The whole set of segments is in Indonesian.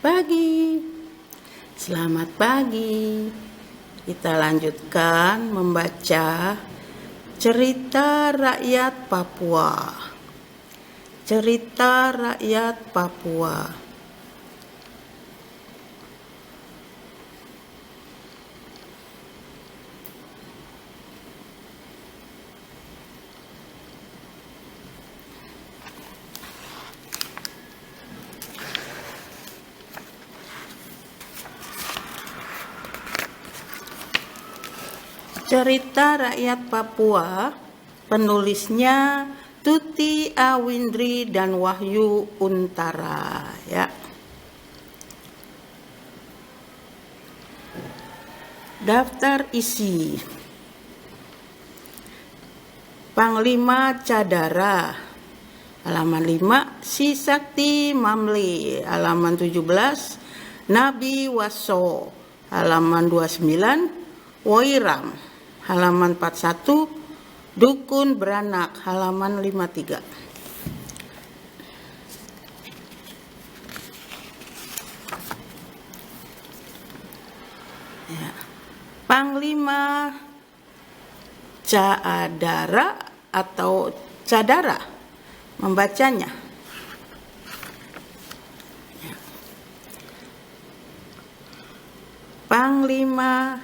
pagi. Selamat pagi. Kita lanjutkan membaca cerita rakyat Papua. Cerita rakyat Papua. Cerita rakyat Papua, penulisnya Tuti Awindri dan Wahyu Untara, ya. Daftar isi. Panglima Cadara, halaman 5, Si Sakti Mamli, halaman 17, Nabi Waso, halaman 29, Woiram, halaman 41, Dukun Beranak, halaman 53. Ya. Panglima Cadara atau Cadara membacanya. Ya. Panglima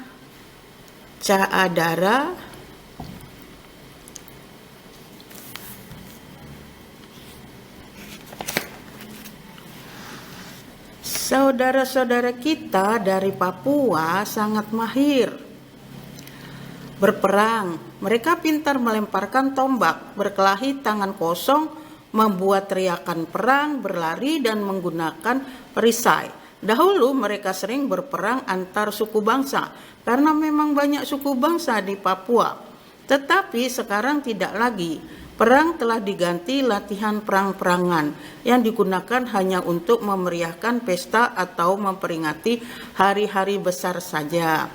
Cadara saudara-saudara kita dari Papua sangat mahir berperang. Mereka pintar melemparkan tombak, berkelahi tangan kosong, membuat teriakan perang, berlari dan menggunakan perisai. Dahulu mereka sering berperang antar suku bangsa karena memang banyak suku bangsa di Papua. Tetapi sekarang tidak lagi. Perang telah diganti latihan perang-perangan yang digunakan hanya untuk memeriahkan pesta atau memperingati hari-hari besar saja.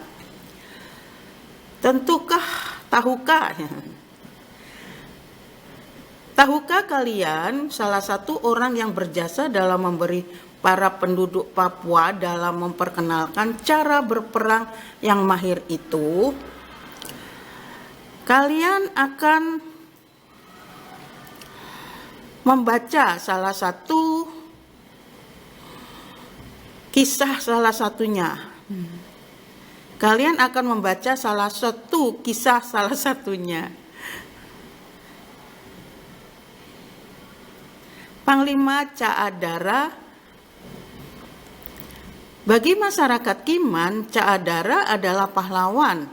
Tahukah kalian salah satu orang yang berjasa dalam memberi para penduduk Papua dalam memperkenalkan cara berperang yang mahir itu? Kalian akan membaca salah satu kisah salah satunya. Kalian akan membaca salah satu kisah salah satunya. Panglima Cadara. Bagi masyarakat Kiman, Cadara adalah pahlawan.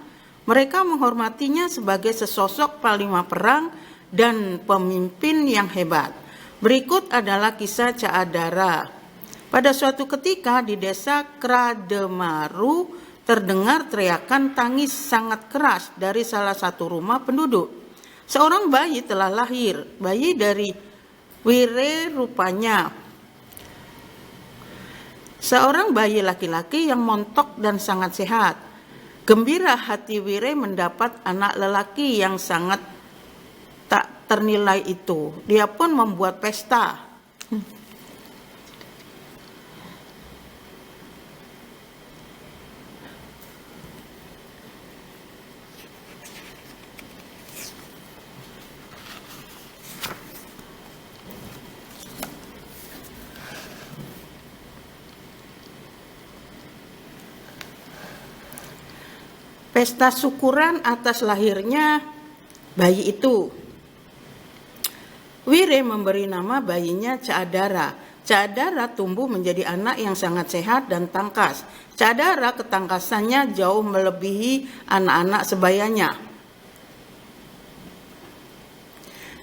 Mereka menghormatinya sebagai sesosok panglima perang dan pemimpin yang hebat. Berikut adalah kisah Cadara. Pada suatu ketika di desa Krademaru terdengar teriakan tangis sangat keras dari salah satu rumah penduduk. Seorang bayi telah lahir, bayi dari Wire rupanya. Seorang bayi laki-laki yang montok dan sangat sehat. Gembira hati Wire mendapat anak lelaki yang sangat tak ternilai itu. Dia pun membuat pesta. Pesta syukuran atas lahirnya bayi itu. Wire memberi nama bayinya Cadara. Cadara tumbuh menjadi anak yang sangat sehat dan tangkas. Cadara ketangkasannya jauh melebihi anak-anak sebayanya.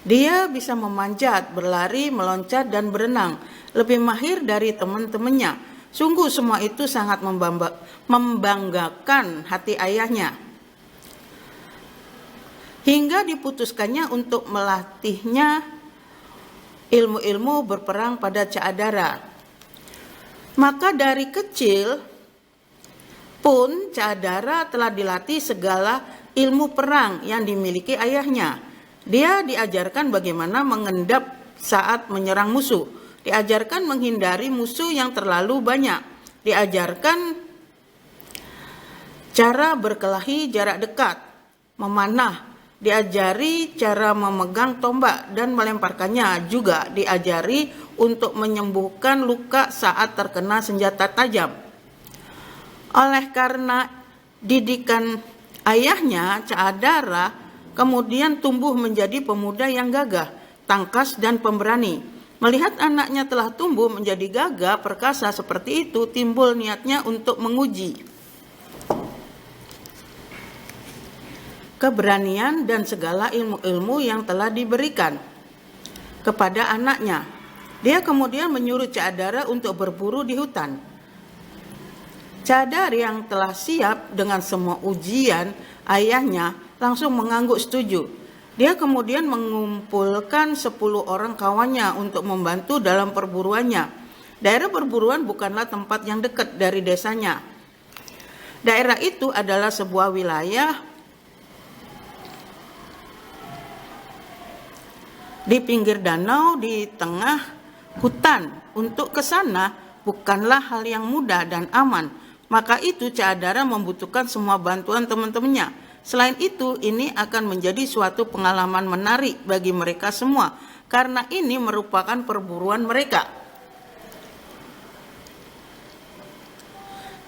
Dia bisa memanjat, berlari, meloncat, dan berenang. Lebih mahir dari teman-temannya. Sungguh semua itu sangat membanggakan hati ayahnya. Hingga diputuskannya untuk melatihnya ilmu-ilmu berperang pada Cadara. Maka dari kecil pun Cadara telah dilatih segala ilmu perang yang dimiliki ayahnya. Dia diajarkan bagaimana mengendap saat menyerang musuh. diajarkan menghindari musuh yang terlalu banyak, diajarkan cara berkelahi jarak dekat, memanah, diajari cara memegang tombak dan melemparkannya, juga diajari untuk menyembuhkan luka saat terkena senjata tajam. Oleh karena didikan ayahnya, Caadara kemudian tumbuh menjadi pemuda yang gagah, tangkas dan pemberani. Melihat anaknya telah tumbuh menjadi gagah perkasa seperti itu, timbul niatnya untuk menguji keberanian dan segala ilmu-ilmu yang telah diberikan kepada anaknya. Dia kemudian menyuruh Caadara untuk berburu di hutan. Caadara yang telah siap dengan semua ujian ayahnya langsung mengangguk setuju. Dia kemudian mengumpulkan 10 orang kawannya untuk membantu dalam perburuannya. Daerah perburuan bukanlah tempat yang dekat dari desanya. Daerah itu adalah sebuah wilayah di pinggir danau di tengah hutan. Untuk ke sana bukanlah hal yang mudah dan aman. Maka itu Caadara membutuhkan semua bantuan teman-temannya. Selain itu, ini akan menjadi suatu pengalaman menarik bagi mereka semua, karena ini merupakan perburuan mereka.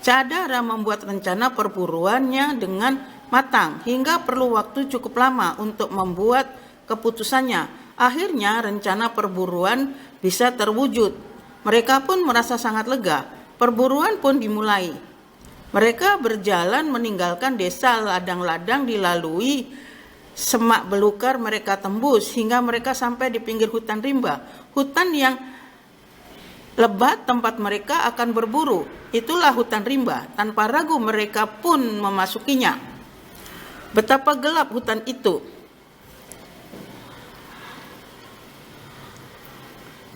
Caadara membuat rencana perburuannya dengan matang, hingga perlu waktu cukup lama untuk membuat keputusannya. Akhirnya rencana perburuan bisa terwujud. Mereka pun merasa sangat lega. Perburuan pun dimulai. Mereka berjalan meninggalkan desa ladang-ladang dilalui semak belukar mereka tembus hingga mereka sampai di pinggir hutan rimba. Hutan yang lebat tempat mereka akan berburu. Itulah hutan rimba. Tanpa ragu mereka pun memasukinya. Betapa gelap hutan itu.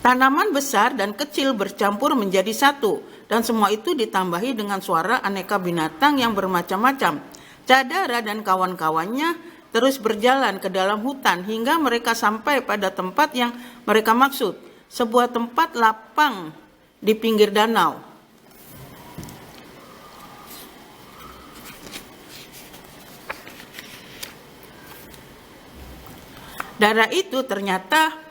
Tanaman besar dan kecil bercampur menjadi satu, dan semua itu ditambahi dengan suara aneka binatang yang bermacam-macam. Caadara dan kawan-kawannya terus berjalan ke dalam hutan hingga mereka sampai pada tempat yang mereka maksud, sebuah tempat lapang di pinggir danau. Daerah itu ternyata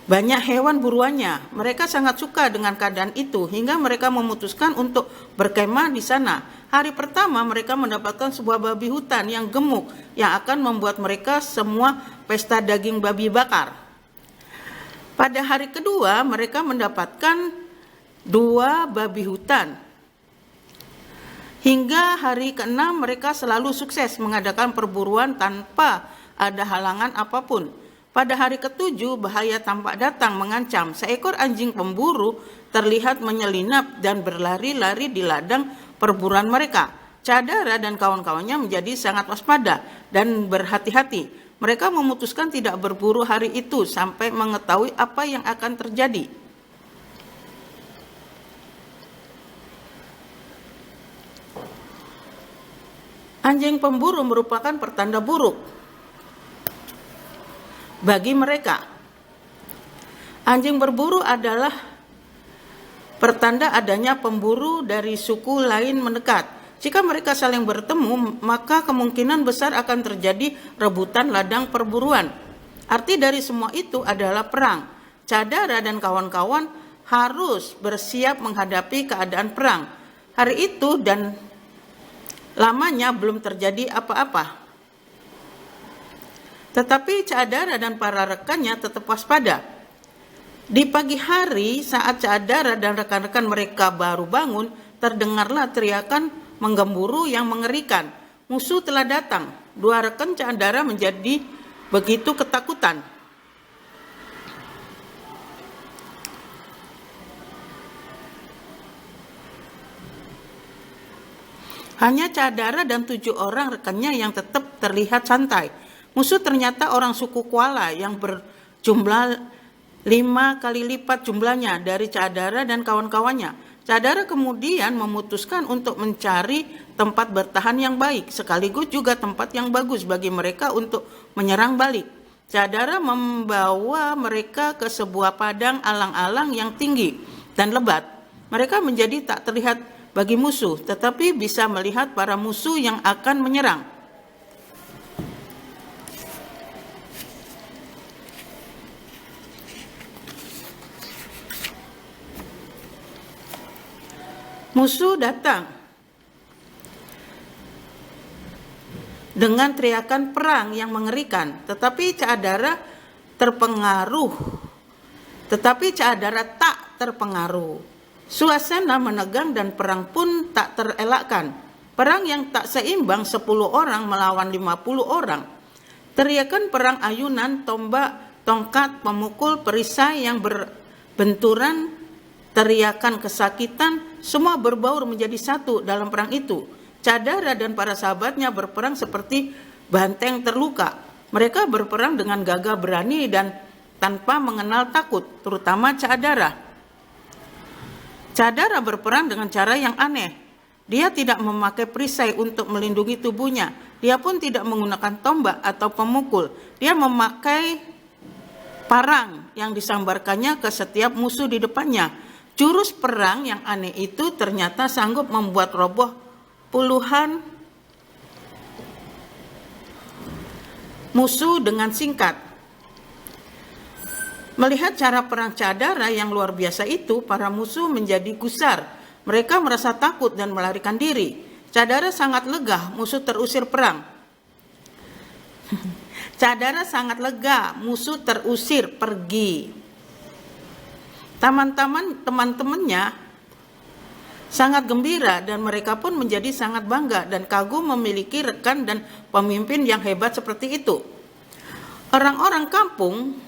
banyak hewan buruannya. Mereka sangat suka dengan keadaan itu hingga mereka memutuskan untuk berkemah di sana. Hari pertama mereka mendapatkan sebuah babi hutan yang gemuk yang akan membuat mereka semua pesta daging babi bakar. Pada hari kedua mereka mendapatkan 2 babi hutan. Hingga hari ke-6 mereka selalu sukses mengadakan perburuan tanpa ada halangan apapun. Pada hari ke-7, bahaya tampak datang mengancam. Seekor anjing pemburu terlihat menyelinap dan berlari-lari di ladang perburuan mereka. Caadara dan kawan-kawannya menjadi sangat waspada dan berhati-hati. Mereka memutuskan tidak berburu hari itu sampai mengetahui apa yang akan terjadi. Anjing pemburu merupakan pertanda buruk bagi mereka. Anjing berburu adalah pertanda adanya pemburu dari suku lain mendekat. Jika mereka saling bertemu, maka kemungkinan besar akan terjadi rebutan ladang perburuan. Arti dari semua itu adalah perang. Caadara dan kawan-kawan harus bersiap menghadapi keadaan perang. Hari itu dan lamanya belum terjadi apa-apa. Tetapi Caadara dan para rekannya tetap waspada. Di pagi hari saat Caadara dan rekan-rekan mereka baru bangun, terdengarlah teriakan menggemburu yang mengerikan. Musuh telah datang. 2 rekan Caadara menjadi begitu ketakutan. Hanya Caadara dan 7 orang rekannya yang tetap terlihat santai. Musuh ternyata orang suku Kuala yang berjumlah 5 kali lipat jumlahnya dari Caadara dan kawan-kawannya. Caadara kemudian memutuskan untuk mencari tempat bertahan yang baik, sekaligus juga tempat yang bagus bagi mereka untuk menyerang balik. Cadara membawa mereka ke sebuah padang alang-alang yang tinggi dan lebat. Mereka menjadi tak terlihat bagi musuh, tetapi bisa melihat para musuh yang akan menyerang. Musuh datang dengan teriakan perang yang mengerikan, tetapi Cadara tak terpengaruh. Suasana menegang dan perang pun tak terelakkan. Perang yang tak seimbang, 10 orang melawan 50 orang. Teriakan perang, ayunan, tombak, tongkat, pemukul, perisai yang berbenturan, teriakan kesakitan, semua berbaur menjadi satu dalam perang itu. Cadara dan para sahabatnya berperang seperti banteng terluka. Mereka berperang dengan gagah berani dan tanpa mengenal takut, terutama Cadara. Cadara berperang dengan cara yang aneh. Dia tidak memakai perisai untuk melindungi tubuhnya. Dia pun tidak menggunakan tombak atau pemukul. Dia memakai parang yang disambarkannya ke setiap musuh di depannya. Jurus perang yang aneh itu ternyata sanggup membuat roboh puluhan musuh dengan singkat. Melihat cara perang Cadara yang luar biasa itu, para musuh menjadi gusar. Mereka merasa takut dan melarikan diri. Cadara sangat lega, musuh terusir perang. Cadara sangat lega, musuh terusir pergi. Teman-temannya sangat gembira dan mereka pun menjadi sangat bangga dan kagum memiliki rekan dan pemimpin yang hebat seperti itu. Orang-orang kampung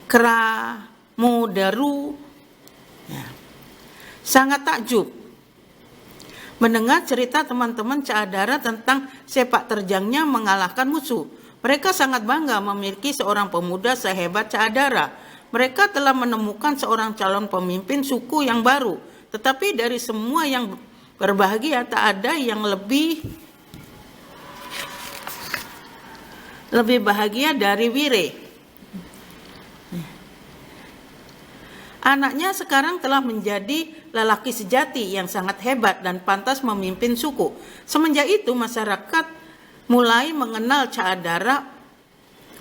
Kramudaru sangat takjub mendengar cerita teman-teman Cadara tentang sepak terjangnya mengalahkan musuh. Mereka sangat bangga memiliki seorang pemuda sehebat Cadara. Mereka telah menemukan seorang calon pemimpin suku yang baru. Tetapi dari semua yang berbahagia, tak ada yang lebih bahagia dari Wire. Anaknya sekarang telah menjadi lelaki sejati yang sangat hebat dan pantas memimpin suku. Semenjak itu masyarakat mulai mengenal Cadara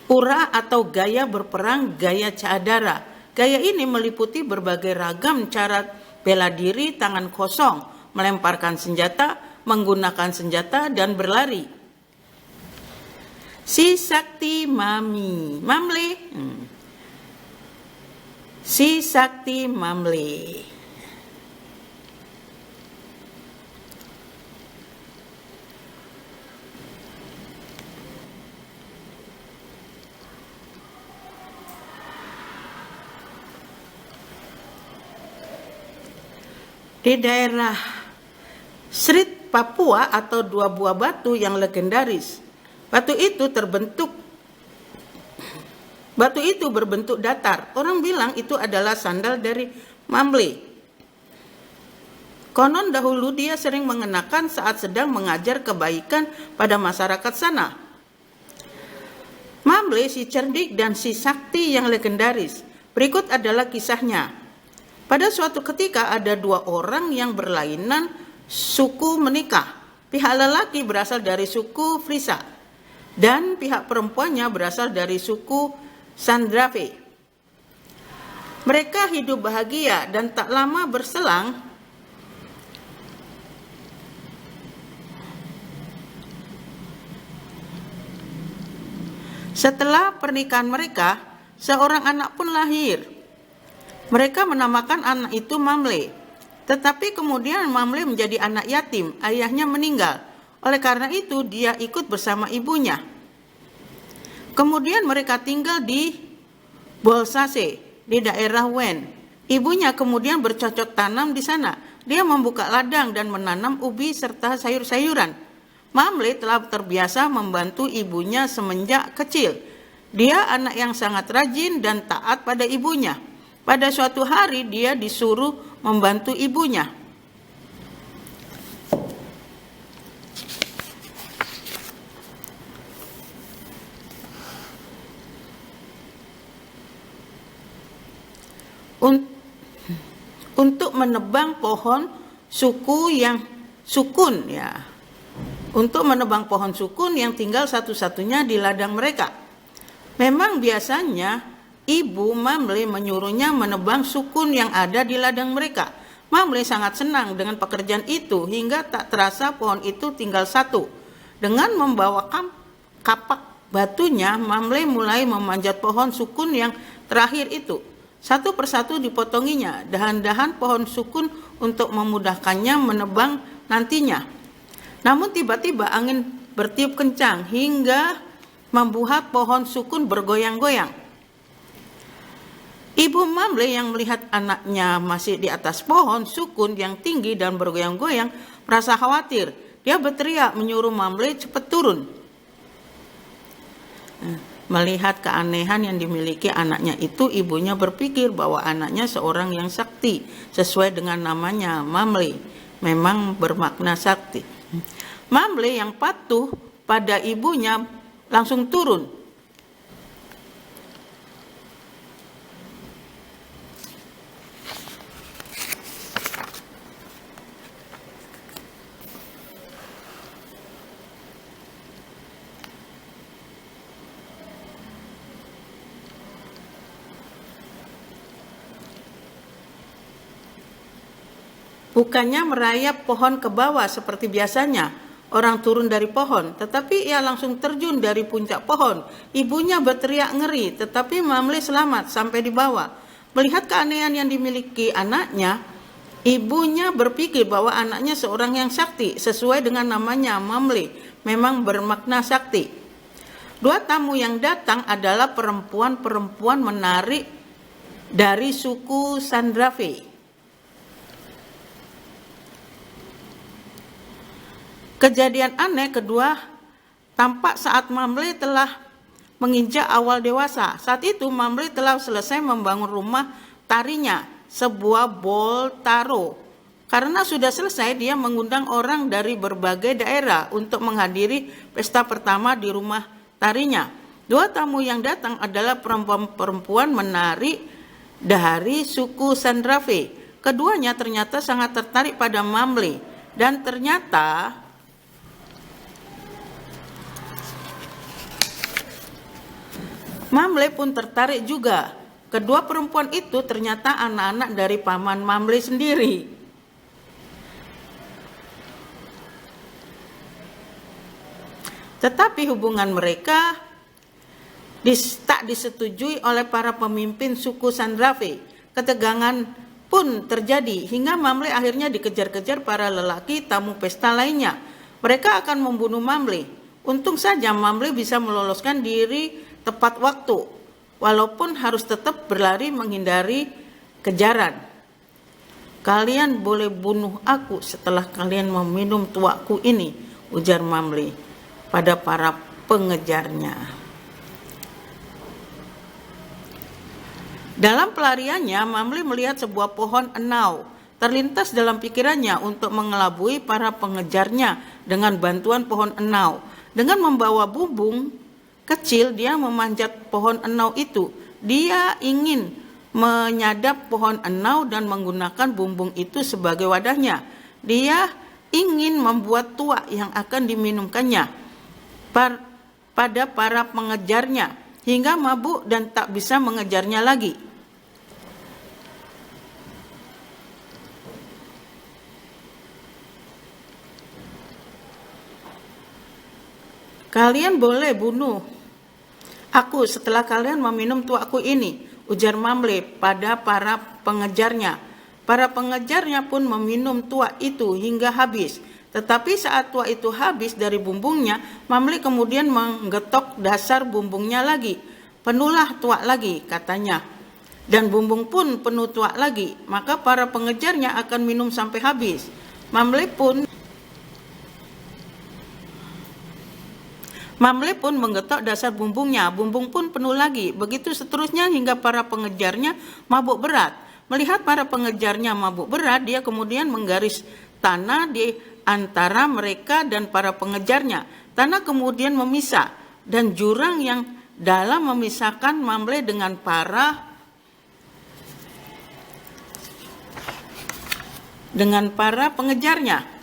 pura atau gaya berperang gaya Cadara. Gaya ini meliputi berbagai ragam cara bela diri, tangan kosong, melemparkan senjata, menggunakan senjata, dan berlari. Si Sakti Mamle. Si Sakti Mamle. Di daerah Srit Papua atau dua buah batu yang legendaris. Batu itu berbentuk datar. Orang bilang itu adalah sandal dari Mamle. Konon dahulu dia sering mengenakan saat sedang mengajar kebaikan pada masyarakat sana. Mamle si cerdik dan si sakti yang legendaris. Berikut adalah kisahnya. Pada suatu ketika ada 2 orang yang berlainan suku menikah. Pihak lelaki berasal dari suku Frisa dan pihak perempuannya berasal dari suku Sandrave. Mereka hidup bahagia dan tak lama berselang setelah pernikahan mereka, seorang anak pun lahir. Mereka menamakan anak itu Mamle. Tetapi kemudian Mamle menjadi anak yatim, ayahnya meninggal. Oleh karena itu dia ikut bersama ibunya. Kemudian mereka tinggal di Bolsase, di daerah Wen. Ibunya kemudian bercocok tanam di sana. Dia membuka ladang dan menanam ubi serta sayur-sayuran. Mamle telah terbiasa membantu ibunya semenjak kecil. Dia anak yang sangat rajin dan taat pada ibunya. Pada suatu hari dia disuruh membantu ibunya. untuk menebang pohon sukun ya. Untuk menebang pohon sukun yang tinggal satu-satunya di ladang mereka. Memang biasanya ibu Mamle menyuruhnya menebang sukun yang ada di ladang mereka. Mamle sangat senang dengan pekerjaan itu hingga tak terasa pohon itu tinggal satu. Dengan membawa kapak batunya, Mamle mulai memanjat pohon sukun yang terakhir itu. Satu persatu dipotonginya dahan-dahan pohon sukun untuk memudahkannya menebang nantinya. Namun tiba-tiba angin bertiup kencang hingga membuat pohon sukun bergoyang-goyang. Ibu Mamle yang melihat anaknya masih di atas pohon sukun yang tinggi dan bergoyang-goyang merasa khawatir. Dia berteriak menyuruh Mamle cepat turun. Melihat keanehan yang dimiliki anaknya itu, ibunya berpikir bahwa anaknya seorang yang sakti, sesuai dengan namanya Mamle, memang bermakna sakti. Mamle yang patuh pada ibunya langsung turun. Bukannya merayap pohon ke bawah seperti biasanya orang turun dari pohon, tetapi ia langsung terjun dari puncak pohon. Ibunya berteriak ngeri, tetapi Mamle selamat sampai di bawah. Melihat keanehan yang dimiliki anaknya, ibunya berpikir bahwa anaknya seorang yang sakti, sesuai dengan namanya Mamle, memang bermakna sakti. Dua tamu yang datang adalah perempuan-perempuan menarik dari suku Sandrave. Kejadian aneh kedua tampak saat Mamle telah menginjak awal dewasa. Saat itu Mamle telah selesai membangun rumah tarinya, sebuah bol taro. Karena sudah selesai, dia mengundang orang dari berbagai daerah untuk menghadiri pesta pertama di rumah tarinya. Dua tamu yang datang adalah perempuan-perempuan menari dari suku Sandrave. Keduanya ternyata sangat tertarik pada Mamle, dan ternyata Mamle pun tertarik juga. Kedua perempuan itu ternyata anak-anak dari paman Mamle sendiri. Tetapi hubungan mereka tak disetujui oleh para pemimpin suku Sandrave. Ketegangan pun terjadi hingga Mamle akhirnya dikejar-kejar para lelaki tamu pesta lainnya. Mereka akan membunuh Mamle. Untung saja Mamle bisa meloloskan diri tepat waktu, walaupun harus tetap berlari menghindari kejaran. Kalian boleh bunuh aku setelah kalian meminum tuakku ini, ujar Mamle pada para pengejarnya. Dalam pelariannya, Mamle melihat sebuah pohon enau. Terlintas dalam pikirannya untuk mengelabui para pengejarnya dengan bantuan pohon enau. Dengan membawa bumbung kecil, dia memanjat pohon enau itu. Dia ingin menyadap pohon enau dan menggunakan bumbung itu sebagai wadahnya. Dia ingin membuat tuak yang akan diminumkannya pada para pengejarnya, hingga mabuk dan tak bisa mengejarnya lagi. Kalian boleh bunuh aku setelah kalian meminum tuakku ini, ujar Mamle pada para pengejarnya. Para pengejarnya pun meminum tuak itu hingga habis. Tetapi saat tuak itu habis dari bumbungnya, Mamle kemudian menggetok dasar bumbungnya lagi. Penuhlah tuak lagi, katanya. Dan bumbung pun penuh tuak lagi. Maka para pengejarnya akan minum sampai habis. Mamle pun menggetok dasar bumbungnya, bumbung pun penuh lagi. Begitu seterusnya hingga para pengejarnya mabuk berat. Melihat para pengejarnya mabuk berat, dia kemudian menggaris tanah di antara mereka dan para pengejarnya. Tanah kemudian memisah, dan jurang yang dalam memisahkan Mamle dengan para dengan para pengejarnya.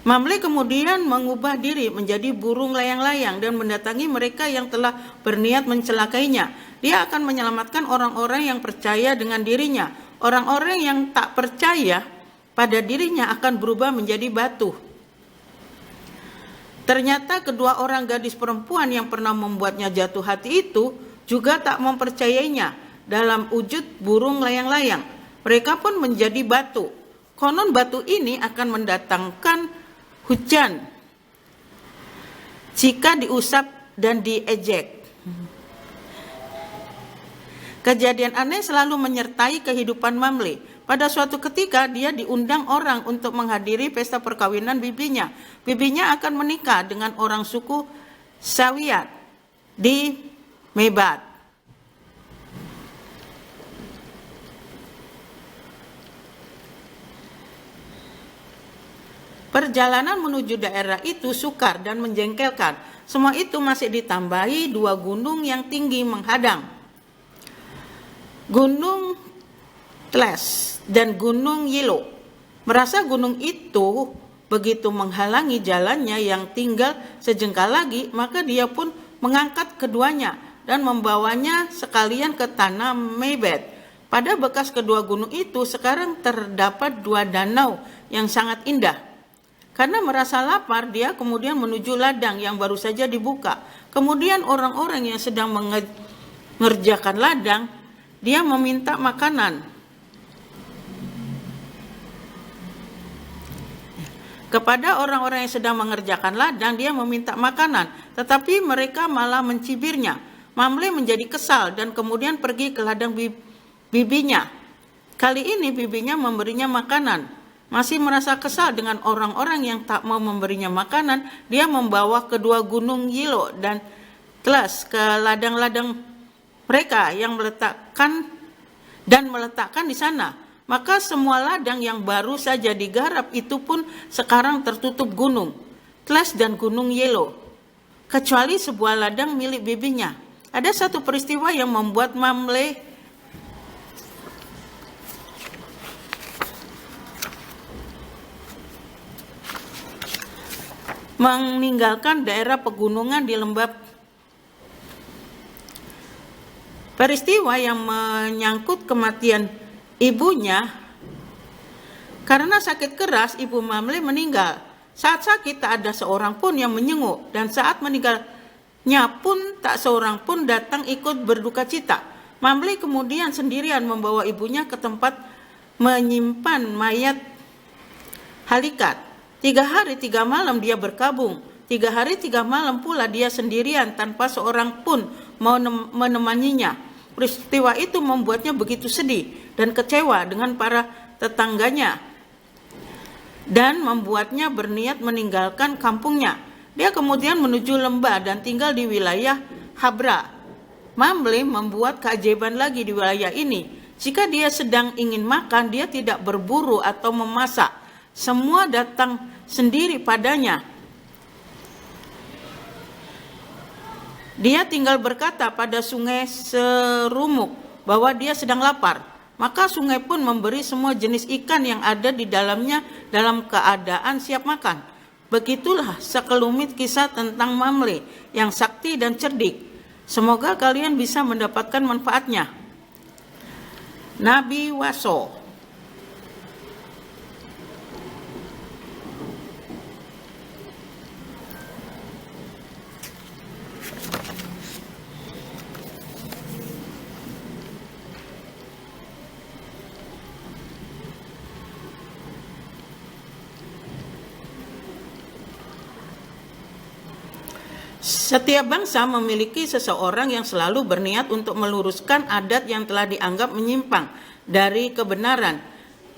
Mamle kemudian mengubah diri menjadi burung layang-layang dan mendatangi mereka yang telah berniat mencelakainya. Dia akan menyelamatkan orang-orang yang percaya dengan dirinya. Orang-orang yang tak percaya pada dirinya akan berubah menjadi batu. Ternyata kedua orang gadis perempuan yang pernah membuatnya jatuh hati itu juga tak mempercayainya dalam wujud burung layang-layang. Mereka pun menjadi batu. Konon batu ini akan mendatangkan hujan jika diusap dan diejek. Kejadian aneh selalu menyertai kehidupan Mamle. Pada suatu ketika dia diundang orang untuk menghadiri pesta perkawinan bibinya. Bibinya akan menikah dengan orang suku Sawiat di Mebat. Perjalanan menuju daerah itu sukar dan menjengkelkan. Semua itu masih ditambahi 2 gunung yang tinggi menghadang. Gunung Tles dan Gunung Yilo. Merasa gunung itu begitu menghalangi jalannya yang tinggal sejengkal lagi, maka dia pun mengangkat keduanya dan membawanya sekalian ke tanah Mebat. Pada bekas kedua gunung itu sekarang terdapat 2 danau yang sangat indah. Karena merasa lapar, dia kemudian menuju ladang yang baru saja dibuka. Kemudian orang-orang yang sedang mengerjakan ladang, dia meminta makanan. Kepada orang-orang yang sedang mengerjakan ladang, dia meminta makanan, tetapi mereka malah mencibirnya. Mamle menjadi kesal dan kemudian pergi ke ladang bibinya. Kali ini bibinya memberinya makanan. Masih merasa kesal dengan orang-orang yang tak mau memberinya makanan, dia membawa kedua gunung Yilo dan Tles ke ladang-ladang mereka yang meletakkan di sana. Maka semua ladang yang baru saja digarap itu pun sekarang tertutup gunung Tles dan gunung Yelo, kecuali sebuah ladang milik bibinya. Ada satu peristiwa yang membuat Mamle meninggalkan daerah pegunungan di lembah. Peristiwa yang menyangkut kematian ibunya. Karena sakit keras, ibu Mamle meninggal. Saat sakit tak ada seorang pun yang menyenguk, dan saat meninggalnya pun tak seorang pun datang ikut berduka cita. Mamle kemudian sendirian membawa ibunya ke tempat menyimpan mayat Halikat. 3 hari 3 malam dia berkabung. 3 hari 3 malam pula dia sendirian tanpa seorang pun mau menemaninya. Peristiwa itu membuatnya begitu sedih dan kecewa dengan para tetangganya dan membuatnya berniat meninggalkan kampungnya. Dia kemudian menuju lembah dan tinggal di wilayah Habra. Mamle membuat keajaiban lagi di wilayah ini. Jika dia sedang ingin makan, dia tidak berburu atau memasak. Semua datang sendiri padanya. Dia tinggal berkata pada sungai Serumuk bahwa dia sedang lapar. Maka sungai pun memberi semua jenis ikan yang ada di dalamnya dalam keadaan siap makan. Begitulah sekelumit kisah tentang Mamle yang sakti dan cerdik. Semoga kalian bisa mendapatkan manfaatnya. Nabi Waso. Setiap bangsa memiliki seseorang yang selalu berniat untuk meluruskan adat yang telah dianggap menyimpang dari kebenaran.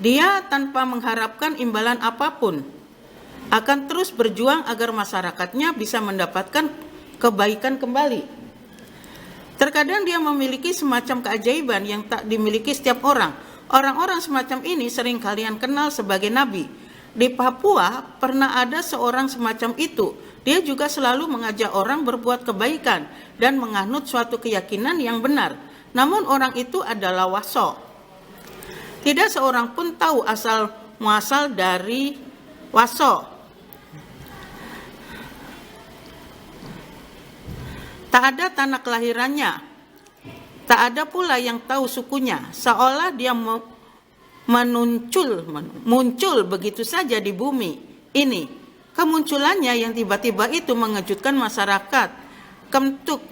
Dia tanpa mengharapkan imbalan apapun akan terus berjuang agar masyarakatnya bisa mendapatkan kebaikan kembali. Terkadang dia memiliki semacam keajaiban yang tak dimiliki setiap orang. Orang-orang semacam ini sering kalian kenal sebagai nabi. Di Papua pernah ada seorang semacam itu. Dia juga selalu mengajak orang berbuat kebaikan dan menganut suatu keyakinan yang benar. Namun orang itu adalah Waso. Tidak seorang pun tahu asal muasal dari Waso. Tak ada tanah kelahirannya, tak ada pula yang tahu sukunya, seolah dia muncul begitu saja di bumi ini. Kemunculannya yang tiba-tiba itu mengejutkan masyarakat Kemtuk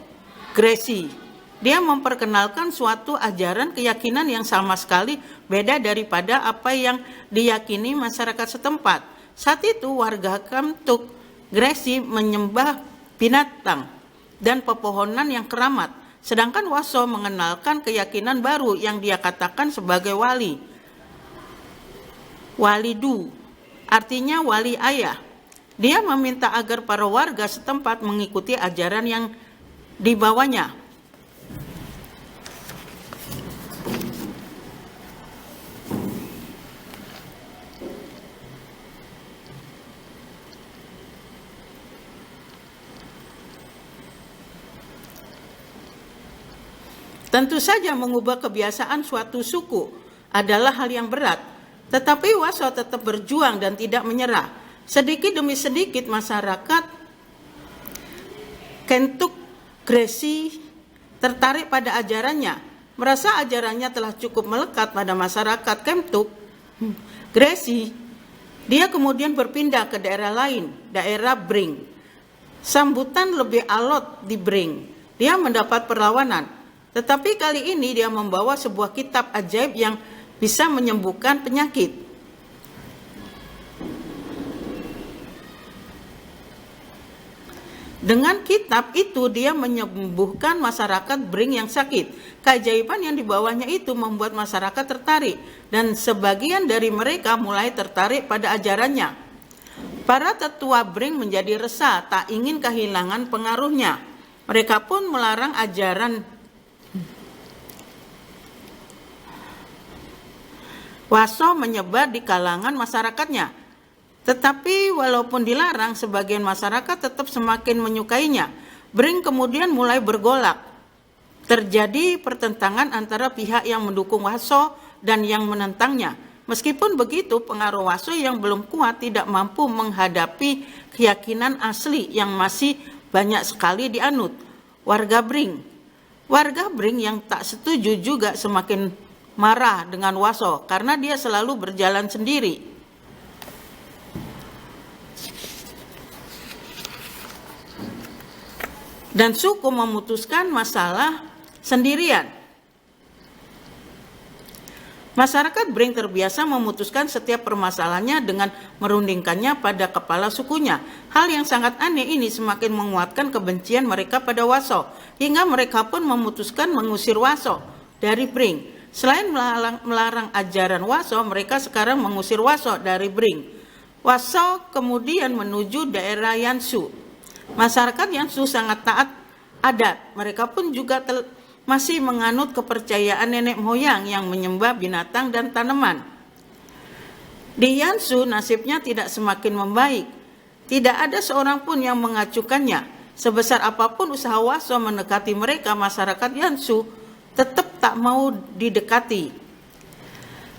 Gresi. Dia memperkenalkan suatu ajaran keyakinan yang sama sekali beda daripada apa yang diyakini masyarakat setempat. Saat itu warga Kemtuk Gresi menyembah binatang dan pepohonan yang keramat, sedangkan Waso mengenalkan keyakinan baru yang dia katakan sebagai wali. Walidu, artinya wali ayah. Dia meminta agar para warga setempat mengikuti ajaran yang dibawanya. Tentu saja mengubah kebiasaan suatu suku adalah hal yang berat, tetapi Waso tetap berjuang dan tidak menyerah. Sedikit demi sedikit masyarakat Kemtuk Gresi tertarik pada ajarannya, merasa ajarannya telah cukup melekat pada masyarakat Kemtuk Gresi. Dia kemudian berpindah ke daerah lain, daerah Bring. Sambutan lebih alot di Bring. Dia mendapat perlawanan. Tetapi kali ini dia membawa sebuah kitab ajaib yang bisa menyembuhkan penyakit. Dengan kitab itu dia menyembuhkan masyarakat Bring yang sakit. Keajaiban yang dibawanya itu membuat masyarakat tertarik dan sebagian dari mereka mulai tertarik pada ajarannya. Para tetua Bring menjadi resah, tak ingin kehilangan pengaruhnya. Mereka pun melarang ajaran Waso menyebar di kalangan masyarakatnya. Tetapi walaupun dilarang, sebagian masyarakat tetap semakin menyukainya. Bring kemudian mulai bergolak. Terjadi pertentangan antara pihak yang mendukung Waso dan yang menentangnya. Meskipun begitu, pengaruh Waso yang belum kuat tidak mampu menghadapi keyakinan asli yang masih banyak sekali dianut warga Bring. Warga Bring yang tak setuju juga semakin marah dengan Waso karena dia selalu berjalan sendiri. Dan suku memutuskan masalah sendirian. Masyarakat Bring terbiasa memutuskan setiap permasalahannya dengan merundingkannya pada kepala sukunya. Hal yang sangat aneh ini semakin menguatkan kebencian mereka pada Waso, hingga mereka pun memutuskan mengusir Waso dari Bring. Selain melarang ajaran Waso, mereka sekarang mengusir Waso dari Bring. Waso kemudian menuju daerah Yansu. Masyarakat Yansu sangat taat adat. Mereka pun juga masih menganut kepercayaan nenek moyang yang menyembah binatang dan tanaman. Di Yansu nasibnya tidak semakin membaik. Tidak ada seorang pun yang mengacukannya. Sebesar apapun usaha Waso mendekati mereka, masyarakat Yansu tetap tak mau didekati.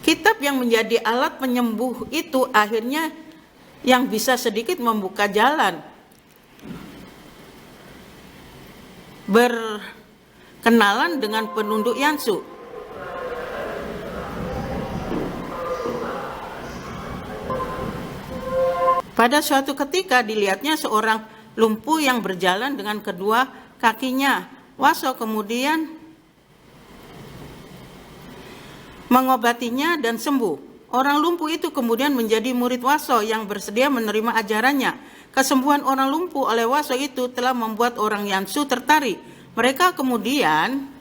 Kitab yang menjadi alat penyembuh itu akhirnya yang bisa sedikit membuka jalan. Berkenalan dengan penduduk Yansu. Pada suatu ketika dilihatnya seorang lumpuh yang berjalan dengan kedua kakinya. Waso kemudian mengobatinya dan sembuh. Orang lumpuh itu kemudian menjadi murid Waso yang bersedia menerima ajarannya. Kesembuhan orang lumpuh oleh Waso itu telah membuat orang Yansu tertarik. Mereka kemudian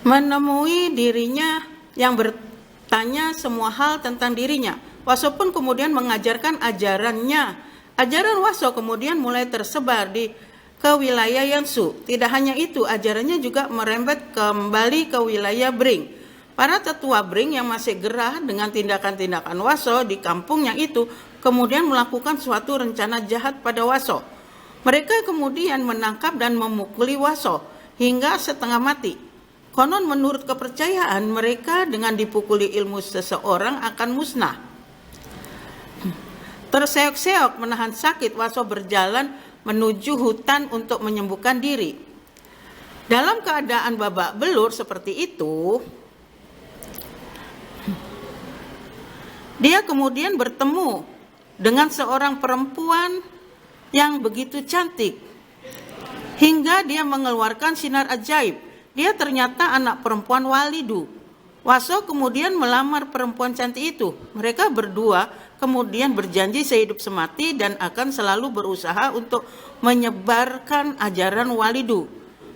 menemui dirinya yang bertanya semua hal tentang dirinya. Waso pun kemudian mengajarkan ajarannya. Ajaran Waso kemudian mulai tersebar di ke wilayah Yansu. Tidak hanya itu, ajarannya juga merembet kembali ke wilayah Bring. Para tetua Bring yang masih gerah dengan tindakan-tindakan Waso di kampungnya itu kemudian melakukan suatu rencana jahat pada Waso. Mereka kemudian menangkap dan memukuli Waso hingga setengah mati. Konon menurut kepercayaan mereka dengan dipukuli ilmu seseorang akan musnah. Terseok-seok menahan sakit, Waso berjalan menuju hutan untuk menyembuhkan diri. Dalam keadaan babak belur seperti itu, dia kemudian bertemu dengan seorang perempuan yang begitu cantik hingga dia mengeluarkan sinar ajaib. Dia ternyata anak perempuan Walidu. Waso kemudian melamar perempuan cantik itu. Mereka berdua kemudian berjanji sehidup semati dan akan selalu berusaha untuk menyebarkan ajaran Walidu.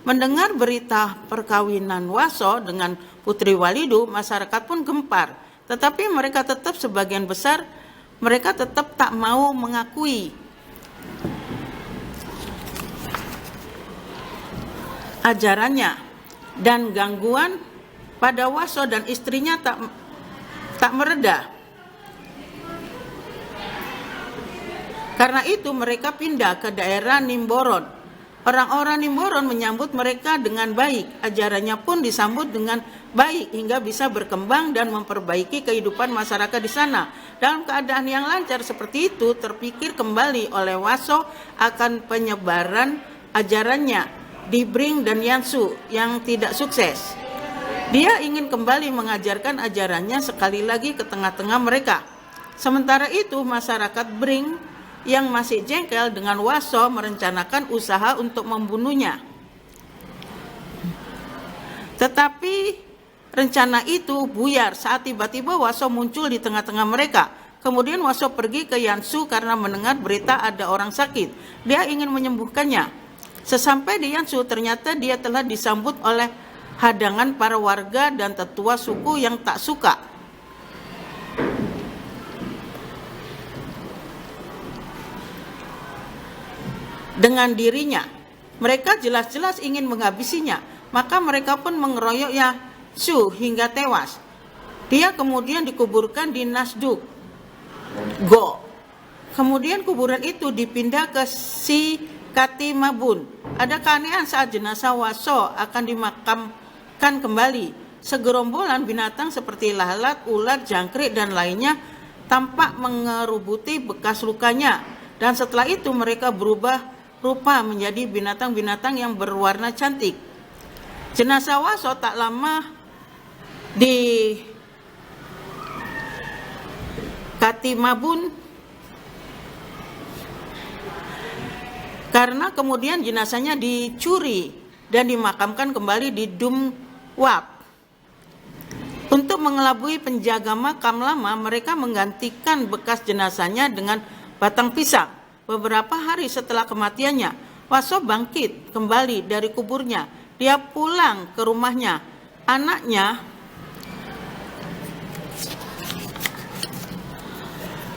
Mendengar berita perkawinan Waso dengan putri Walidu, masyarakat pun gempar. Tetapi mereka tetap sebagian besar, mereka tetap tak mau mengakui ajarannya, dan gangguan pada Waso dan istrinya tak mereda. Karena itu mereka pindah ke daerah Nimboron. Orang-orang Nimboron menyambut mereka dengan baik. Ajarannya pun disambut dengan baik hingga bisa berkembang dan memperbaiki kehidupan masyarakat di sana. Dalam keadaan yang lancar seperti itu, terpikir kembali oleh Waso akan penyebaran ajarannya di Bring dan Yansu yang tidak sukses. Dia ingin kembali mengajarkan ajarannya sekali lagi ke tengah-tengah mereka. Sementara itu, masyarakat Bring yang masih jengkel dengan Waso merencanakan usaha untuk membunuhnya. Tetapi rencana itu buyar saat tiba-tiba Waso muncul di tengah-tengah mereka. Kemudian Waso pergi ke Yansu karena mendengar berita ada orang sakit. Dia ingin menyembuhkannya. Sesampai di Yansu, ternyata dia telah disambut oleh hadangan para warga dan tetua suku yang tak suka. Dengan dirinya, mereka jelas-jelas ingin menghabisinya, maka mereka pun mengeroyok Yansu hingga tewas. Dia kemudian dikuburkan di Nasduk Go. Kemudian kuburan itu dipindah ke Sikati Mabun. Ada keanehan saat jenazah Waso akan dimakamkan kembali. Segerombolan binatang seperti lalat, ular, jangkrik, dan lainnya tampak mengerubuti bekas lukanya. Dan setelah itu mereka berubah rupa menjadi binatang-binatang yang berwarna cantik. Jenazah Waso tak lama di Katimabun karena kemudian jenazahnya dicuri dan dimakamkan kembali di Dumwap. Untuk mengelabui penjaga makam lama, mereka menggantikan bekas jenazahnya dengan batang pisang. Beberapa hari setelah kematiannya, Waso bangkit kembali dari kuburnya. Dia pulang ke rumahnya. Anaknya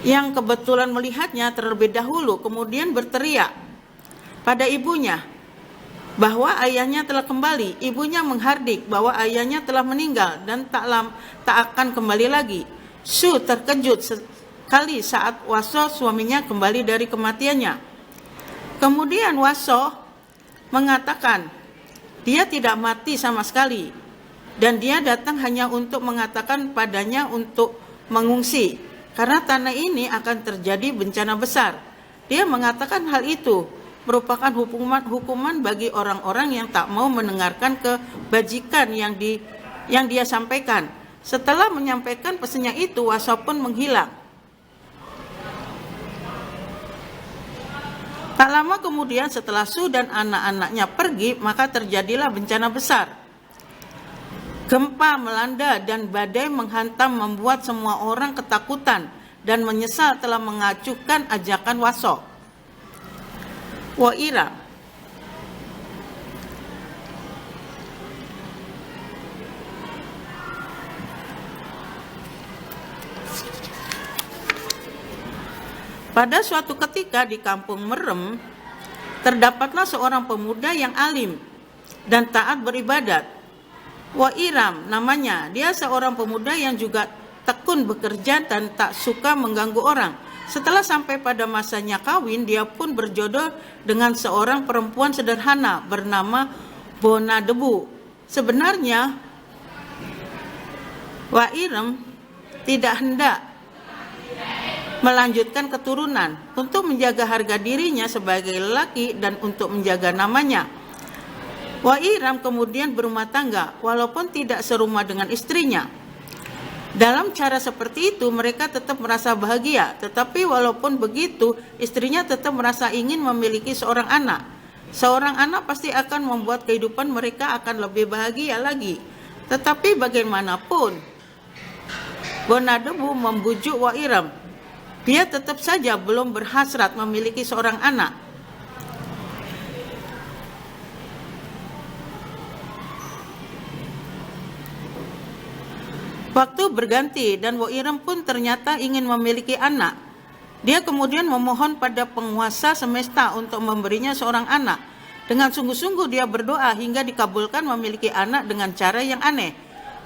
yang kebetulan melihatnya terlebih dahulu kemudian berteriak pada ibunya bahwa ayahnya telah kembali. Ibunya menghardik bahwa ayahnya telah meninggal dan tak akan kembali lagi. Su terkejut sekali saat Waso suaminya kembali dari kematiannya. Kemudian Waso mengatakan dia tidak mati sama sekali dan dia datang hanya untuk mengatakan padanya untuk mengungsi karena tanah ini akan terjadi bencana besar. Dia mengatakan hal itu merupakan hukuman bagi orang-orang yang tak mau mendengarkan kebajikan yang dia sampaikan. Setelah menyampaikan pesannya itu, Waso pun menghilang. Tak lama kemudian setelah Su dan anak-anaknya pergi, maka terjadilah bencana besar. Gempa melanda dan badai menghantam membuat semua orang ketakutan dan menyesal telah mengajukan ajakan Waso. Waira. Pada suatu ketika di kampung Merem, Terdapatlah seorang pemuda yang alim dan taat beribadat. Wa'iram namanya, dia seorang pemuda yang juga tekun bekerja dan tak suka mengganggu orang. Setelah sampai pada masanya kawin, dia pun berjodoh dengan seorang perempuan sederhana bernama Bonadebu. Sebenarnya Wa'iram tidak hendak melanjutkan keturunan untuk menjaga harga dirinya sebagai lelaki dan untuk menjaga namanya. Wa'iram kemudian berumah tangga walaupun tidak serumah dengan istrinya. Dalam cara seperti itu mereka tetap merasa bahagia, tetapi walaupun begitu istrinya tetap merasa ingin memiliki seorang anak. Seorang anak pasti akan membuat kehidupan mereka akan lebih bahagia lagi. Tetapi bagaimanapun Bonadebu membujuk Wa'iram. Dia tetap saja belum berhasrat memiliki seorang anak. Waktu berganti dan Wa'iram pun ternyata ingin memiliki anak. Dia kemudian memohon pada penguasa semesta untuk memberinya seorang anak. Dengan sungguh-sungguh dia berdoa hingga dikabulkan memiliki anak dengan cara yang aneh,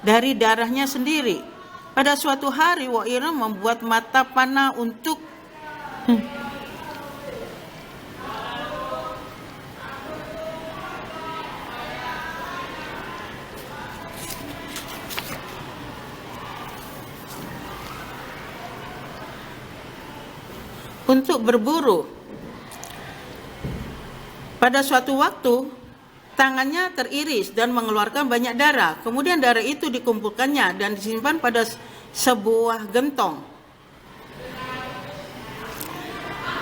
dari darahnya sendiri. Pada suatu hari Wa'iram membuat mata panah untuk berburu. Pada suatu waktu tangannya teriris dan mengeluarkan banyak darah. Kemudian darah itu dikumpulkannya dan disimpan pada sebuah gentong.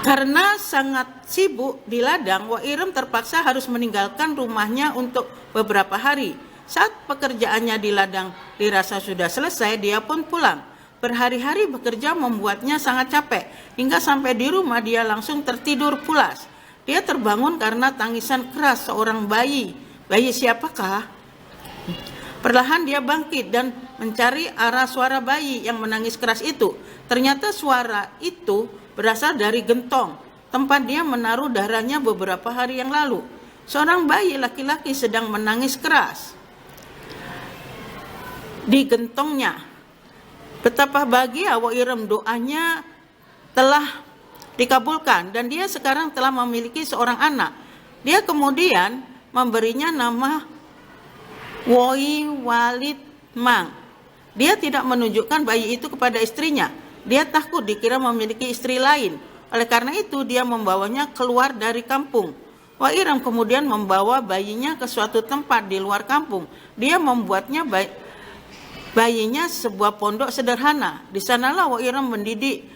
Karena sangat sibuk di ladang, Wa'iram terpaksa harus meninggalkan rumahnya untuk beberapa hari. Saat pekerjaannya di ladang dirasa sudah selesai, dia pun pulang. Berhari-hari bekerja membuatnya sangat capek, hingga sampai di rumah dia langsung tertidur pulas. Dia terbangun karena tangisan keras seorang bayi. Bayi siapakah? Perlahan dia bangkit dan mencari arah suara bayi yang menangis keras itu. Ternyata suara itu berasal dari gentong, tempat dia menaruh darahnya beberapa hari yang lalu. Seorang bayi laki-laki sedang menangis keras di gentongnya. Betapa bahagia Wa'iram, doanya telah dikabulkan dan dia sekarang telah memiliki seorang anak. Dia kemudian memberinya nama Woiwalit Mang. Dia tidak menunjukkan bayi itu kepada istrinya. Dia takut dikira memiliki istri lain. Oleh karena itu dia membawanya keluar dari kampung. Wa'iram kemudian membawa bayinya ke suatu tempat di luar kampung. Dia membuatnya bayinya sebuah pondok sederhana. Di sanalah Wa'iram mendidik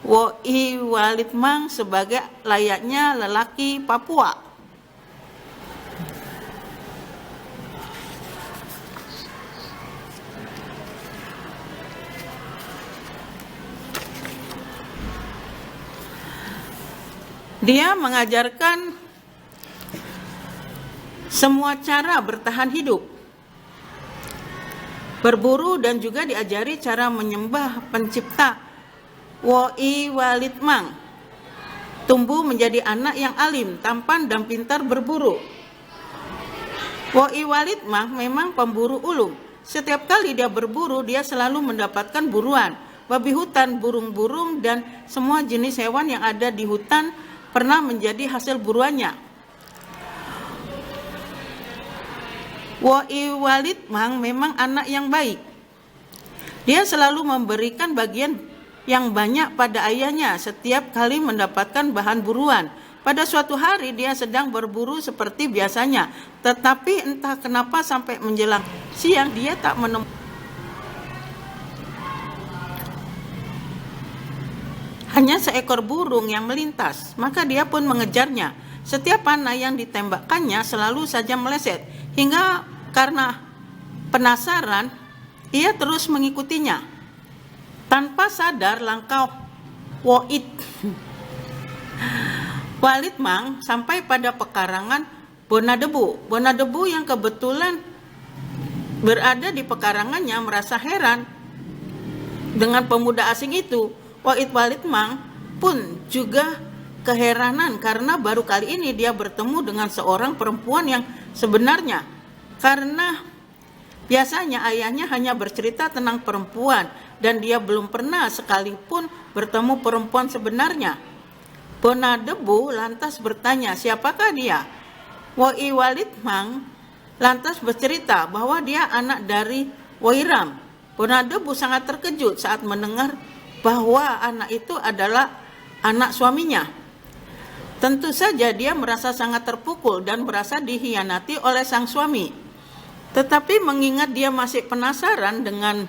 Woiwalit Mang sebagai layaknya lelaki Papua. Dia mengajarkan semua cara bertahan hidup, berburu, dan juga diajari cara menyembah pencipta. Woiwalit Mang tumbuh menjadi anak yang alim, tampan, dan pintar berburu. Woiwalit Mang memang pemburu ulung. Setiap kali dia berburu, dia selalu mendapatkan buruan. Babi hutan, burung-burung, dan semua jenis hewan yang ada di hutan pernah menjadi hasil buruannya. Woiwalit Mang memang anak yang baik. Dia selalu memberikan bagian yang banyak pada ayahnya setiap kali mendapatkan bahan buruan. Pada suatu hari dia sedang berburu seperti biasanya, tetapi entah kenapa sampai menjelang siang dia tak menemukan hanya seekor burung yang melintas. Maka dia pun mengejarnya. Setiap panah yang ditembakkannya selalu saja meleset, hingga karena penasaran ia terus mengikutinya. Tanpa sadar langkah Woiwalit Mang sampai pada pekarangan Bonadebu. Bonadebu yang kebetulan berada di pekarangannya merasa heran dengan pemuda asing itu. Woiwalit Mang pun juga keheranan karena baru kali ini dia bertemu dengan seorang perempuan yang sebenarnya. Karena biasanya ayahnya hanya bercerita tentang perempuan dan dia belum pernah sekalipun bertemu perempuan sebenarnya. Bonadebu lantas bertanya, siapakah dia? Woi Walid Mang lantas bercerita bahwa dia anak dari Wairam. Bonadebu sangat terkejut saat mendengar bahwa anak itu adalah anak suaminya. Tentu saja dia merasa sangat terpukul dan merasa dikhianati oleh sang suami. Tetapi mengingat dia masih penasaran dengan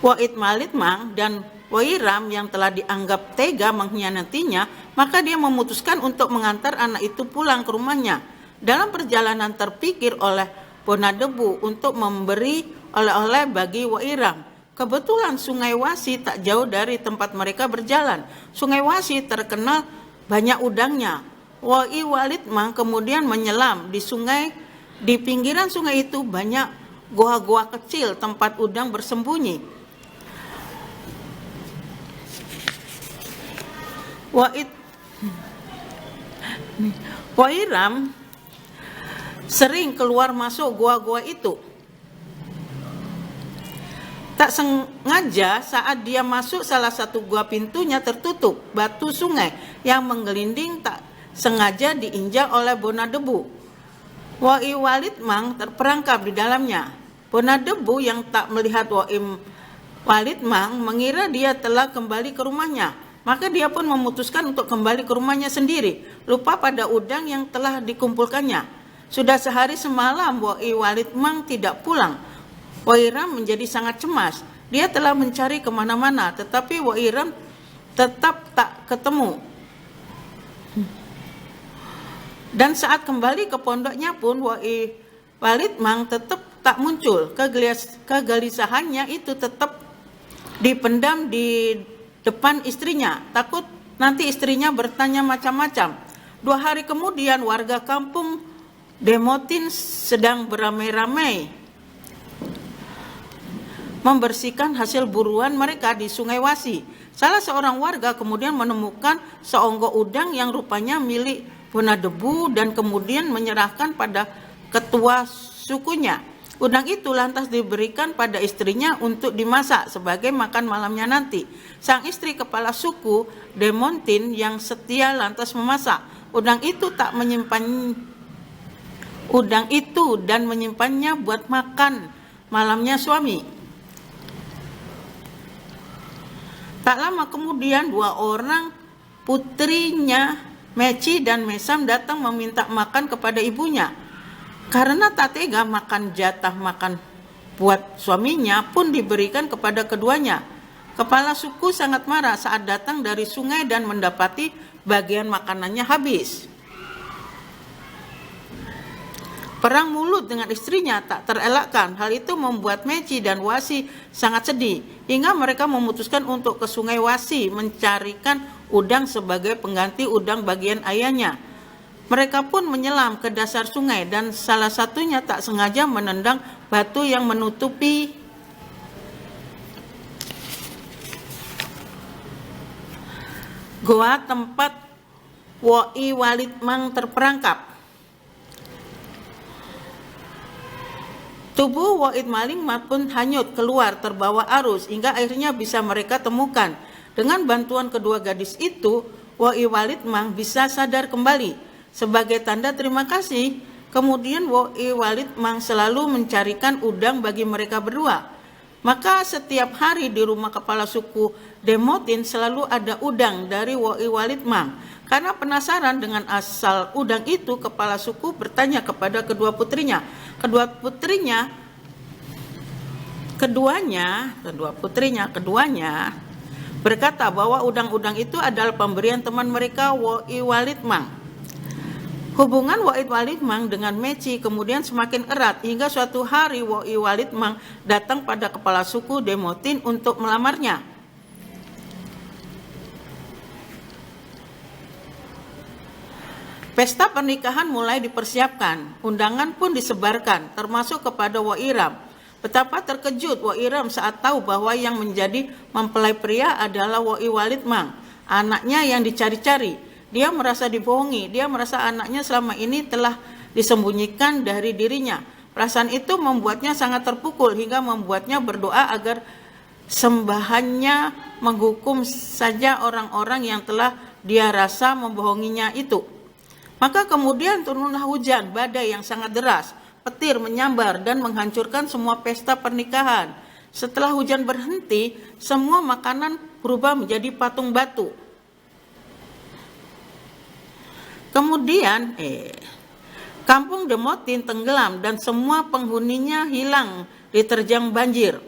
Wa'id Malik Mang dan Wairam yang telah dianggap tega mengkhianatinya, maka dia memutuskan untuk mengantar anak itu pulang ke rumahnya. Dalam perjalanan terpikir oleh Bonadebu untuk memberi oleh-oleh bagi Wairam. Kebetulan Sungai Wasi tak jauh dari tempat mereka berjalan. Sungai Wasi terkenal banyak udangnya. Wai Walid Mang kemudian menyelam di sungai. Di pinggiran sungai itu banyak goa-goa kecil tempat udang bersembunyi. Wairam sering keluar masuk gua-gua itu. Tak sengaja saat dia masuk salah satu gua pintunya tertutup. Batu sungai yang menggelinding tak sengaja diinjak oleh Bonadebu. Wai Walid Mang terperangkap di dalamnya. Bonadebu yang tak melihat Wai Walid Mang mengira dia telah kembali ke rumahnya. Maka dia pun memutuskan untuk kembali ke rumahnya sendiri, lupa pada udang yang telah dikumpulkannya. Sudah sehari semalam Wai Walid Mang tidak pulang. Wairam menjadi sangat cemas. Dia telah mencari kemana-mana, tetapi Wairam tetap tak ketemu. Dan saat kembali ke pondoknya pun Wai Walid Mang tetap tak muncul. Kegelisahannya itu tetap dipendam di depan istrinya, takut nanti istrinya bertanya macam-macam. 2 hari kemudian warga kampung Demotin sedang beramai-ramai membersihkan hasil buruan mereka di Sungai Wasi. Salah seorang warga kemudian menemukan seonggok udang yang rupanya milik Bonadebu dan kemudian menyerahkan pada ketua sukunya. Udang itu lantas diberikan pada istrinya untuk dimasak sebagai makan malamnya nanti. Sang istri kepala suku Demontin yang setia lantas memasak udang itu dan menyimpannya buat makan malamnya suami. Tak lama kemudian 2 orang putrinya Meci dan Mesam datang meminta makan kepada ibunya. Karena tak tega makan jatah makan buat suaminya pun diberikan kepada keduanya. Kepala suku sangat marah saat datang dari sungai dan mendapati bagian makanannya habis. Perang mulut dengan istrinya tak terelakkan. Hal itu membuat Meci dan Wasi sangat sedih. Hingga mereka memutuskan untuk ke Sungai Wasi mencarikan udang sebagai pengganti udang bagian ayahnya. Mereka pun menyelam ke dasar sungai dan salah satunya tak sengaja menendang batu yang menutupi goa tempat Wai Walid Mang terperangkap. Tubuh Wa'id Malik Mang pun hanyut keluar terbawa arus hingga akhirnya bisa mereka temukan. Dengan bantuan kedua gadis itu, Wai Walid Mang bisa sadar kembali. Sebagai tanda terima kasih, kemudian Wai Walid Mang selalu mencarikan udang bagi mereka berdua. Maka setiap hari di rumah kepala suku Demotin selalu ada udang dari Wai Walid Mang. Karena penasaran dengan asal udang itu, kepala suku bertanya kepada kedua putrinya. Keduanya berkata bahwa udang-udang itu adalah pemberian teman mereka Wai Walid Mang. Hubungan Wai Walid Mang dengan Meci kemudian semakin erat hingga suatu hari Wai Walid Mang datang pada kepala suku Demotin untuk melamarnya. Pesta pernikahan mulai dipersiapkan, undangan pun disebarkan termasuk kepada Wairam. Betapa terkejut Wairam saat tahu bahwa yang menjadi mempelai pria adalah Wai Walid Mang, anaknya yang dicari-cari. Dia merasa dibohongi, dia merasa anaknya selama ini telah disembunyikan dari dirinya. Perasaan itu membuatnya sangat terpukul hingga membuatnya berdoa agar sembahannya menghukum saja orang-orang yang telah dia rasa membohonginya itu. Maka kemudian turunlah hujan badai yang sangat deras, petir menyambar dan menghancurkan semua pesta pernikahan. Setelah hujan berhenti, semua makanan berubah menjadi patung batu. Kemudian kampung Demotin tenggelam dan semua penghuninya hilang diterjang banjir.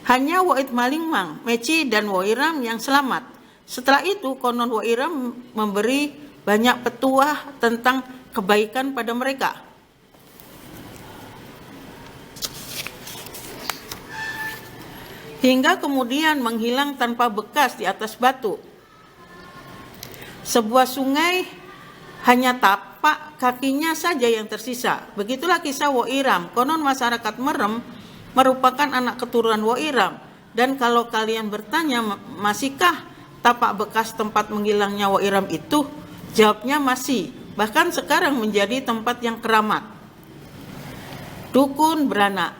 Hanya Wait Malingmang, Meci dan Wairam yang selamat. Setelah itu konon Wairam memberi banyak petuah tentang kebaikan pada mereka. Hingga kemudian menghilang tanpa bekas di atas batu. Sebuah sungai hanya tapak kakinya saja yang tersisa. Begitulah kisah Wairam. Konon masyarakat Merem merupakan anak keturunan Wairam. Dan kalau kalian bertanya, masihkah tapak bekas tempat menghilangnya Wairam itu? Jawabnya masih. Bahkan sekarang menjadi tempat yang keramat. Dukun Beranak.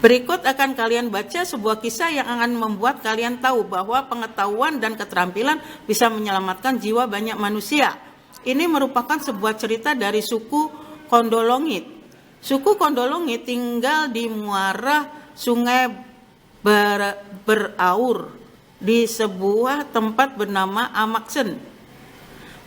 Berikut akan kalian baca sebuah kisah yang akan membuat kalian tahu bahwa pengetahuan dan keterampilan bisa menyelamatkan jiwa banyak manusia. Ini merupakan sebuah cerita dari suku Kondolongit. Suku Kondolongit tinggal di muara sungai Beraur di sebuah tempat bernama Amaksen.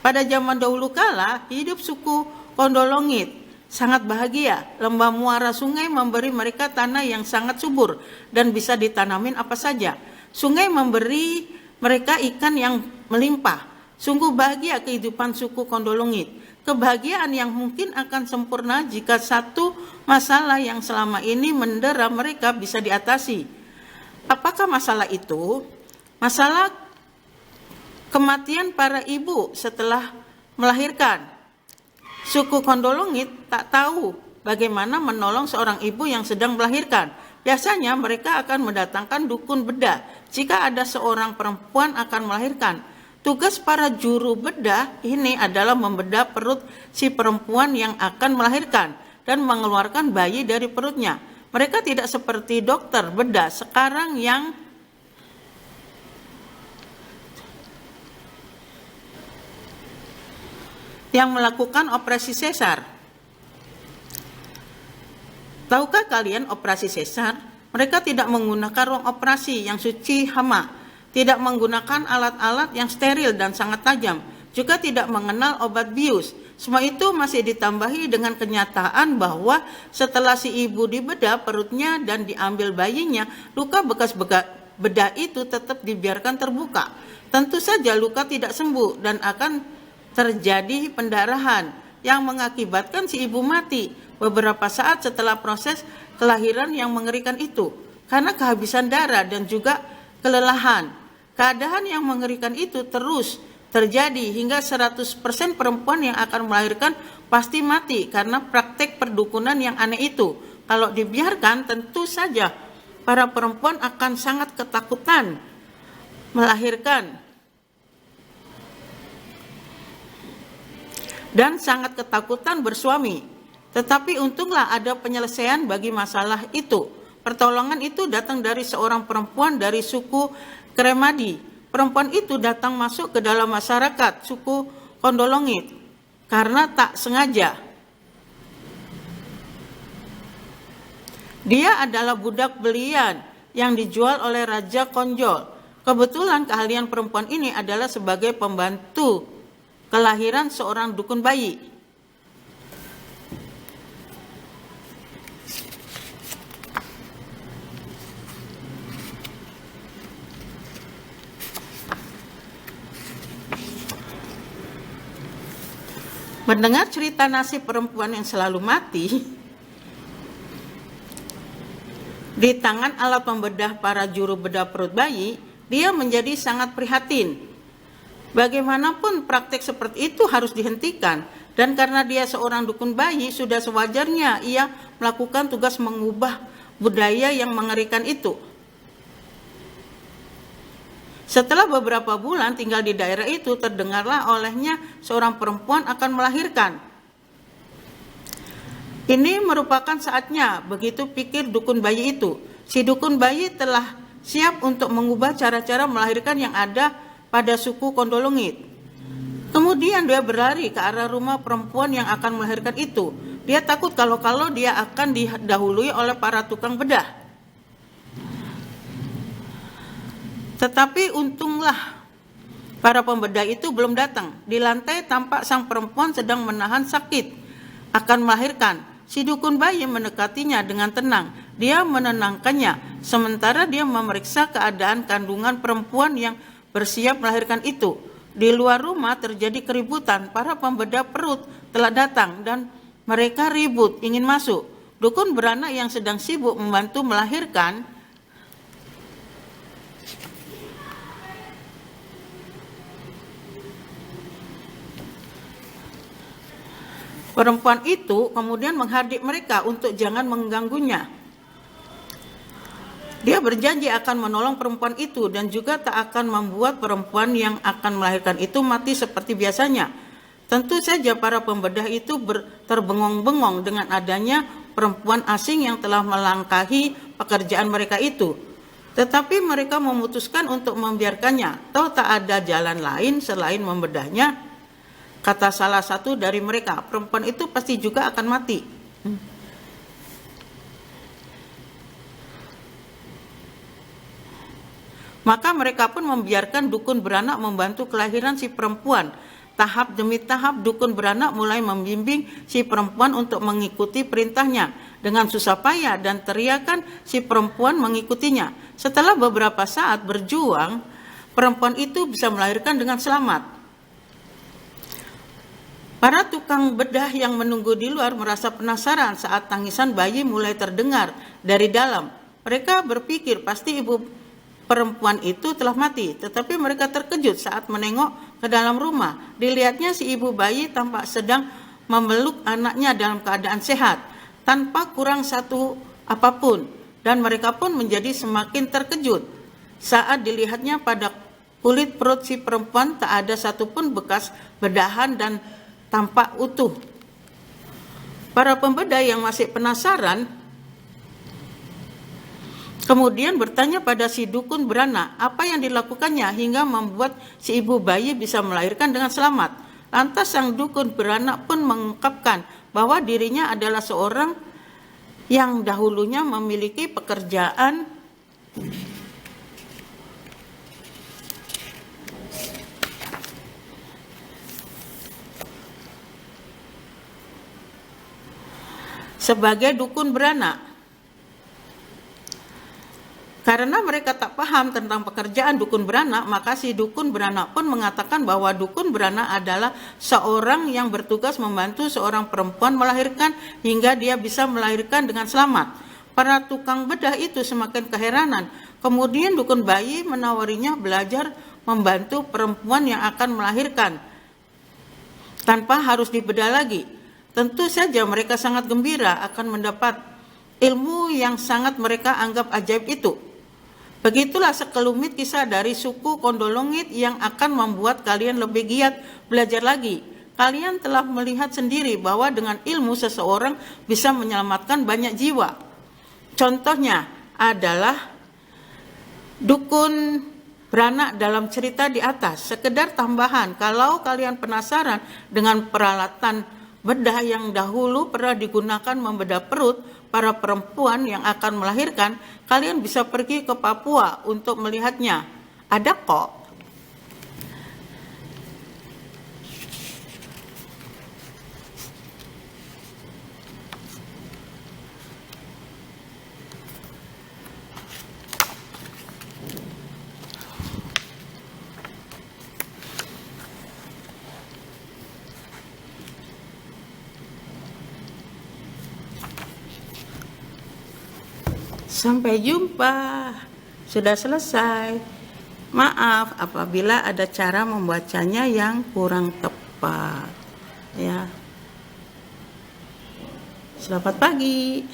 Pada zaman dahulu kala, hidup suku Kondolongit sangat bahagia. Lembah muara sungai memberi mereka tanah yang sangat subur dan bisa ditanamin apa saja. Sungai memberi mereka ikan yang melimpah. Sungguh bahagia kehidupan suku Kondolongit. Kebahagiaan yang mungkin akan sempurna jika satu masalah yang selama ini mendera mereka bisa diatasi. Apakah masalah itu? Masalah kematian para ibu setelah melahirkan. Suku Kondolongit tak tahu bagaimana menolong seorang ibu yang sedang melahirkan. Biasanya mereka akan mendatangkan dukun bedah jika ada seorang perempuan akan melahirkan. Tugas para juru bedah ini adalah membedah perut si perempuan yang akan melahirkan dan mengeluarkan bayi dari perutnya. Mereka tidak seperti dokter bedah sekarang yang melakukan operasi sesar. Tahukah kalian operasi sesar? Mereka tidak menggunakan ruang operasi yang suci hama, tidak menggunakan alat-alat yang steril dan sangat tajam, juga tidak mengenal obat bius. Semua itu masih ditambahi dengan kenyataan bahwa setelah si ibu dibedah perutnya dan diambil bayinya, luka bekas bedah itu tetap dibiarkan terbuka. Tentu saja luka tidak sembuh dan akan terjadi pendarahan yang mengakibatkan si ibu mati beberapa saat setelah proses kelahiran yang mengerikan itu karena kehabisan darah dan juga kelelahan. Keadaan yang mengerikan itu terus terjadi hingga 100% perempuan yang akan melahirkan pasti mati karena praktek perdukunan yang aneh itu. Kalau dibiarkan, tentu saja para perempuan akan sangat ketakutan melahirkan dan sangat ketakutan bersuami. Tetapi untunglah ada penyelesaian bagi masalah itu. Pertolongan itu datang dari seorang perempuan dari suku Kremadi. Perempuan itu datang masuk ke dalam masyarakat suku Kondolongit karena tak sengaja. Dia adalah budak belian yang dijual oleh Raja Konjol. Kebetulan keahlian perempuan ini adalah sebagai pembantu kelahiran seorang dukun bayi. Mendengar cerita nasib perempuan yang selalu mati, Di tangan alat pembedah para juru bedah perut bayi, dia menjadi sangat prihatin. Bagaimanapun praktek seperti itu harus dihentikan, dan karena dia seorang dukun bayi, sudah sewajarnya ia melakukan tugas mengubah budaya yang mengerikan itu. Setelah beberapa bulan tinggal di daerah itu, terdengarlah olehnya seorang perempuan akan melahirkan. Ini merupakan saatnya, begitu pikir dukun bayi itu. Si dukun bayi telah siap untuk mengubah cara-cara melahirkan yang ada pada suku Kondolongit. Kemudian dia berlari ke arah rumah perempuan yang akan melahirkan itu. Dia takut kalau dia akan didahului oleh para tukang bedah. Tetapi untunglah para pembedah itu belum datang. Di lantai tampak sang perempuan sedang menahan sakit akan melahirkan. Si dukun bayi mendekatinya dengan tenang. Dia menenangkannya, sementara dia memeriksa keadaan kandungan perempuan yang bersiap melahirkan itu. Di luar rumah terjadi keributan. Para pembedah perut telah datang dan mereka ribut ingin masuk. Dukun beranak yang sedang sibuk membantu melahirkan perempuan itu kemudian menghardik mereka untuk jangan mengganggunya. Dia berjanji akan menolong perempuan itu dan juga tak akan membuat perempuan yang akan melahirkan itu mati seperti biasanya. Tentu saja para pembedah itu terbengong-bengong dengan adanya perempuan asing yang telah melangkahi pekerjaan mereka itu. Tetapi mereka memutuskan untuk membiarkannya, toh tak ada jalan lain selain membedahnya. Kata salah satu dari mereka, perempuan itu pasti juga akan mati. Maka mereka pun membiarkan dukun beranak membantu kelahiran si perempuan. Tahap demi tahap dukun beranak mulai membimbing si perempuan untuk mengikuti perintahnya. Dengan susah payah dan teriakan si perempuan mengikutinya. Setelah beberapa saat berjuang, perempuan itu bisa melahirkan dengan selamat. Para tukang bedah yang menunggu di luar merasa penasaran saat tangisan bayi mulai terdengar dari dalam. Mereka berpikir pasti ibu perempuan itu telah mati, tetapi mereka terkejut saat menengok ke dalam rumah. Dilihatnya si ibu bayi tampak sedang memeluk anaknya dalam keadaan sehat, tanpa kurang satu apapun, dan mereka pun menjadi semakin terkejut saat dilihatnya pada kulit perut si perempuan tak ada satupun bekas bedahan dan tampak utuh. Para pembedah yang masih penasaran kemudian bertanya pada si dukun beranak apa yang dilakukannya hingga membuat si ibu bayi bisa melahirkan dengan selamat. Lantas sang dukun beranak pun mengungkapkan bahwa dirinya adalah seorang yang dahulunya memiliki pekerjaan sebagai dukun beranak. Karena mereka tak paham tentang pekerjaan dukun beranak, maka si dukun beranak pun mengatakan bahwa dukun beranak adalah seorang yang bertugas membantu seorang perempuan melahirkan hingga dia bisa melahirkan dengan selamat. Para tukang bedah itu semakin keheranan. Kemudian dukun bayi menawarinya belajar membantu perempuan yang akan melahirkan tanpa harus dibedah lagi. Tentu saja mereka sangat gembira akan mendapat ilmu yang sangat mereka anggap ajaib itu. Begitulah sekelumit kisah dari suku Kondolongit yang akan membuat kalian lebih giat belajar lagi. Kalian telah melihat sendiri bahwa dengan ilmu seseorang bisa menyelamatkan banyak jiwa. Contohnya adalah dukun beranak dalam cerita di atas. Sekedar tambahan, kalau kalian penasaran dengan peralatan bedah yang dahulu pernah digunakan membedah perut para perempuan yang akan melahirkan, kalian bisa pergi ke Papua untuk melihatnya. Ada kok. Sampai jumpa. Sudah selesai. Maaf apabila ada cara membacanya yang kurang tepat. Ya. Selamat pagi.